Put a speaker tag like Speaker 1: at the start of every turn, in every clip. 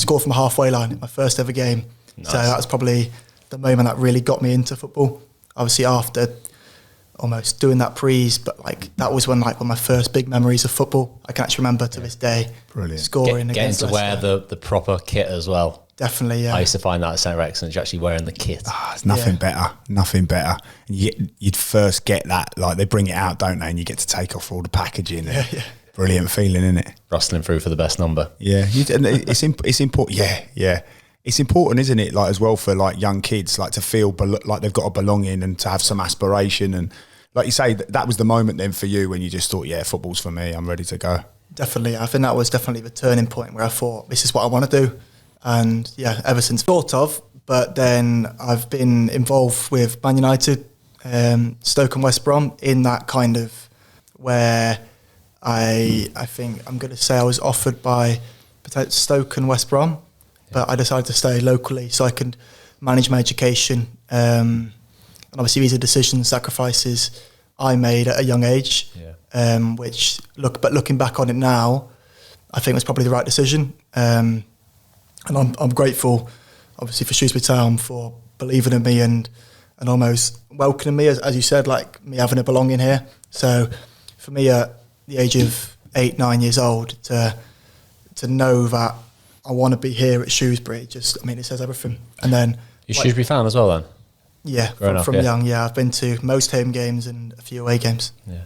Speaker 1: scored from a halfway line in my first ever game.
Speaker 2: Nice.
Speaker 1: So that was probably the moment that really got me into football. Obviously after almost doing that prees, but like that was when like one of my first big memories of football. I can actually remember to this day.
Speaker 3: Brilliant.
Speaker 1: Scoring
Speaker 2: Getting
Speaker 1: against
Speaker 2: to wear
Speaker 1: Leicester.
Speaker 2: the proper kit as well.
Speaker 1: Definitely, yeah.
Speaker 2: I used to find that at Centre of Excellence, you're actually wearing the kit.
Speaker 3: It's nothing better. Nothing better. You'd first get that, like they bring it out, don't they? And you get to take off all the packaging.
Speaker 1: Yeah.
Speaker 3: Brilliant feeling, isn't it?
Speaker 2: Rustling through for the best number.
Speaker 3: Yeah, and it's important. Yeah. It's important, isn't it? Like as well for like young kids, like to feel like they've got a belonging and to have some aspiration. And like you say, that was the moment then for you when you just thought, yeah, football's for me. I'm ready to go.
Speaker 1: Definitely. I think that was definitely the turning point where I thought, this is what I want to do. And yeah, ever since thought of, but then I've been involved with Man United, Stoke and West Brom in that kind of where I think I'm going to say I was offered by Stoke and West Brom, but I decided to stay locally so I could manage my education. And obviously these are decisions, sacrifices I made at a young age, looking back on it now, I think it was probably the right decision. And I'm grateful, obviously, for Shrewsbury Town for believing in me and almost welcoming me, as you said, like me having a belonging here. So for me, at the age of 8, 9 years old, to know that I want to be here at Shrewsbury, it says everything. And then
Speaker 2: You're a Shrewsbury fan as well then?
Speaker 1: Yeah, from young, yeah. I've been to most home games and a few away games.
Speaker 2: Yeah.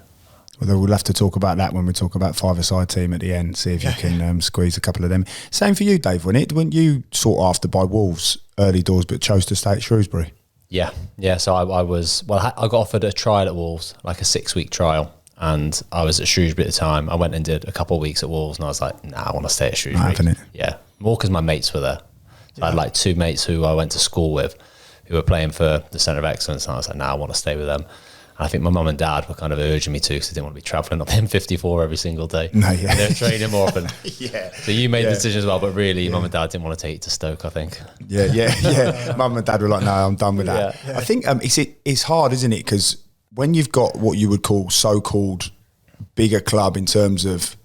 Speaker 3: Well, we'll have to talk about that when we talk about five-a-side team at the end, see if you can squeeze a couple of them. Same for you, Dave, weren't you sought after by Wolves early doors but chose to stay at Shrewsbury?
Speaker 2: Yeah. So I got offered a trial at Wolves, like a 6-week trial, and I was at Shrewsbury at the time. I went and did a couple of weeks at Wolves and I was like, nah, I want to stay at Shrewsbury.
Speaker 3: Not having it.
Speaker 2: Yeah, more because my mates were there. So I had like 2 mates who I went to school with who were playing for the Centre of Excellence, and I was like, nah, I want to stay with them. I think my mum and dad were kind of urging me to because they didn't want to be travelling up the M54 every single day.
Speaker 3: No, yeah.
Speaker 2: They're training more often.
Speaker 3: Yeah.
Speaker 2: So you made the decision as well, but really mum and dad didn't want to take you to Stoke, I think.
Speaker 3: Yeah. Mum and dad were like, no, I'm done with that.
Speaker 2: Yeah.
Speaker 3: I think it's hard, isn't it? Because when you've got what you would call so-called bigger club in terms of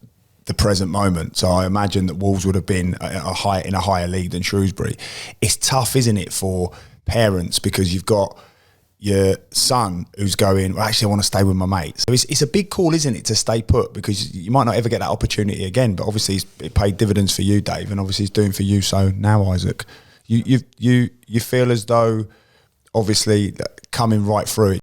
Speaker 3: the present moment, so I imagine that Wolves would have been in a higher league than Shrewsbury. It's tough, isn't it, for parents because you've got your son who's going, well, actually I want to stay with my mates. So it's a big call, isn't it, to stay put because you might not ever get that opportunity again, but obviously it paid dividends for you, Dave, and obviously it's doing for you so now, Isaac. You feel as though obviously coming right through it,